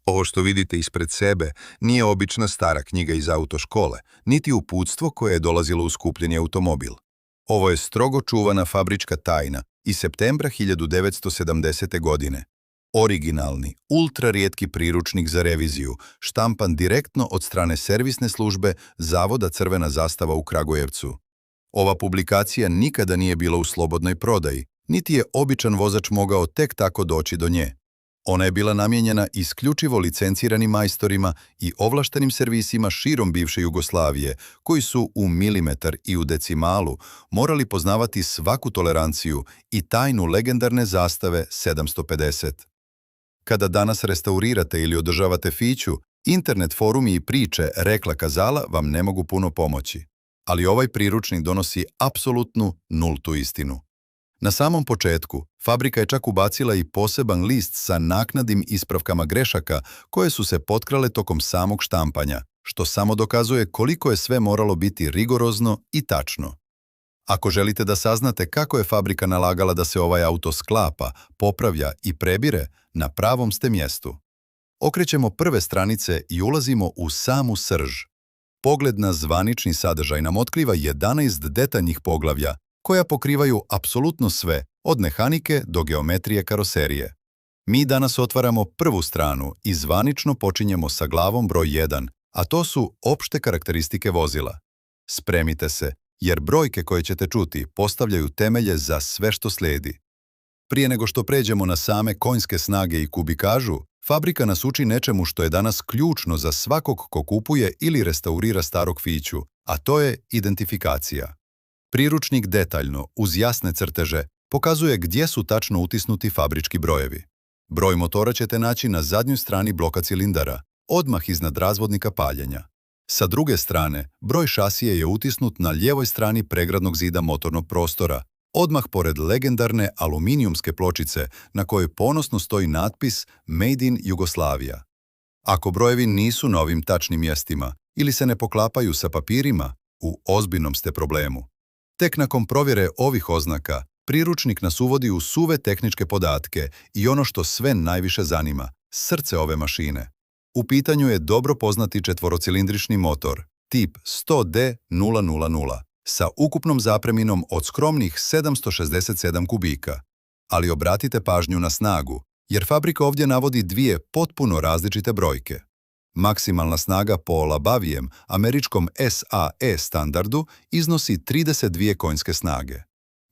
Ovo što vidite ispred sebe nije obična stara knjiga iz autoškole, niti uputstvo koje je dolazilo u skupljeni automobil. Ovo je strogo čuvana fabrička tajna iz septembra 1970. godine. Originalni, ultra rijetki priručnik za reviziju, štampan direktno od strane servisne službe Zavoda Crvena zastava u Kragujevcu. Ova publikacija nikada nije bila u slobodnoj prodaji, niti je običan vozač mogao tek tako doći do nje. Ona je bila namijenjena isključivo licenciranim majstorima i ovlaštenim servisima širom bivše Jugoslavije, koji su u milimetar i u decimalu morali poznavati svaku toleranciju i tajnu legendarne zastave 750. Kada danas restaurirate ili održavate Fiću, internet forumi i priče rekla-kazala vam ne mogu puno pomoći. Ali ovaj priručnik donosi apsolutnu nultu istinu. Na samom početku, fabrika je čak ubacila i poseban list sa naknadnim ispravkama grešaka koje su se potkrale tokom samog štampanja, što samo dokazuje koliko je sve moralo biti rigorozno i tačno. Ako želite da saznate kako je fabrika nalagala da se ovaj auto sklapa, popravlja i prebire, na pravom ste mjestu. Okrećemo prve stranice i ulazimo u samu srž. Pogled na zvanični sadržaj nam otkriva 11 detaljnih poglavlja, koja pokrivaju apsolutno sve, od mehanike do geometrije karoserije. Mi danas otvaramo prvu stranu i zvanično počinjemo sa glavom broj 1, a to su opšte karakteristike vozila. Spremite se, jer brojke koje ćete čuti postavljaju temelje za sve što slijedi. Prije nego što pređemo na same konjske snage i kubikažu, fabrika nas uči nečemu što je danas ključno za svakog ko kupuje ili restaurira starog Fiću, a to je identifikacija. Priručnik detaljno, uz jasne crteže, pokazuje gdje su tačno utisnuti fabrički brojevi. Broj motora ćete naći na zadnjoj strani bloka cilindara, odmah iznad razvodnika paljenja. Sa druge strane, broj šasije je utisnut na lijevoj strani pregradnog zida motornog prostora, odmah pored legendarne aluminijumske pločice na kojoj ponosno stoji natpis Made in Jugoslavia. Ako brojevi nisu na ovim tačnim mjestima ili se ne poklapaju sa papirima, u ozbiljnom ste problemu. Tek nakon provjere ovih oznaka, priručnik nas uvodi u suve tehničke podatke i ono što sve najviše zanima, srce ove mašine. U pitanju je dobro poznati četvorocilindrični motor, tip 100D000, sa ukupnom zapreminom od skromnih 767 kubika. Ali obratite pažnju na snagu, jer fabrika ovdje navodi dvije potpuno različite brojke. Maksimalna snaga po labavijem američkom SAE standardu iznosi 32 konjske snage.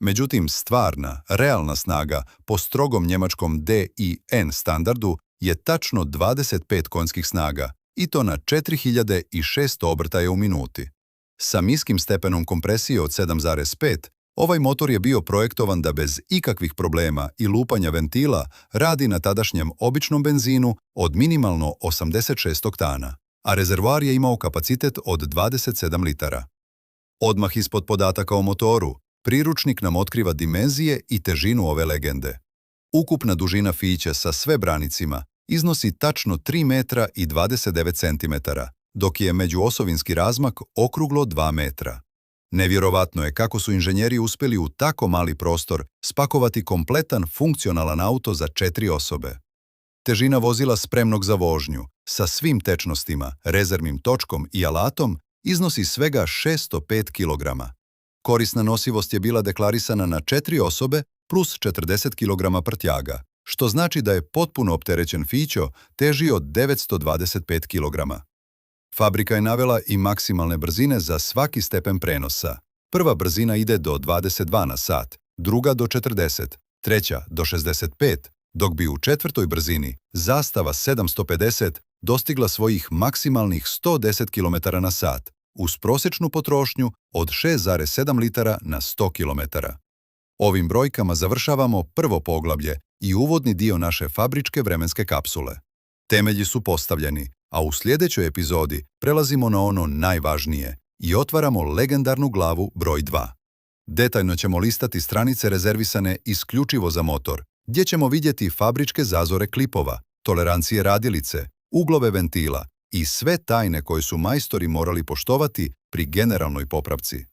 Međutim, stvarna, realna snaga po strogom njemačkom DIN standardu je tačno 25 konjskih snaga, i to na 4600 obrtaja u minuti. Sa niskim stepenom kompresije od 7,5, ovaj motor je bio projektovan da bez ikakvih problema i lupanja ventila radi na tadašnjem običnom benzinu od minimalno 86 oktana, a rezervoar je imao kapacitet od 27 litara. Odmah ispod podataka o motoru, priručnik nam otkriva dimenzije i težinu ove legende. Ukupna dužina Fiće sa sve branicima iznosi tačno 3 metra i 29 centimetara, dok je međuosovinski razmak okruglo 2 metra. Nevjerovatno je kako su inženjeri uspjeli u tako mali prostor spakovati kompletan funkcionalan auto za 4 osobe. Težina vozila spremnog za vožnju, sa svim tečnostima, rezervnim točkom i alatom, iznosi svega 605 kg. Korisna nosivost je bila deklarisana na 4 osobe plus 40 kg prtljaga, što znači da je potpuno opterećen Fićo težio 925 kg. Fabrika je navela i maksimalne brzine za svaki stepen prenosa. Prva brzina ide do 22 na sat, druga do 40, treća do 65, dok bi u četvrtoj brzini zastava 750 dostigla svojih maksimalnih 110 km na sat, uz prosječnu potrošnju od 6,7 litara na 100 km. Ovim brojkama završavamo prvo poglavlje i uvodni dio naše fabričke vremenske kapsule. Temelji su postavljeni, a u sljedećoj epizodi prelazimo na ono najvažnije i otvaramo legendarnu glavu broj 2. Detaljno ćemo listati stranice rezervisane isključivo za motor, gdje ćemo vidjeti fabričke zazore klipova, tolerancije radilice, uglove ventila i sve tajne koje su majstori morali poštovati pri generalnoj popravci.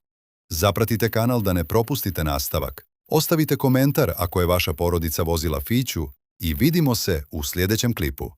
Zapratite kanal da ne propustite nastavak. Ostavite komentar ako je vaša porodica vozila Fiću i vidimo se u sljedećem klipu.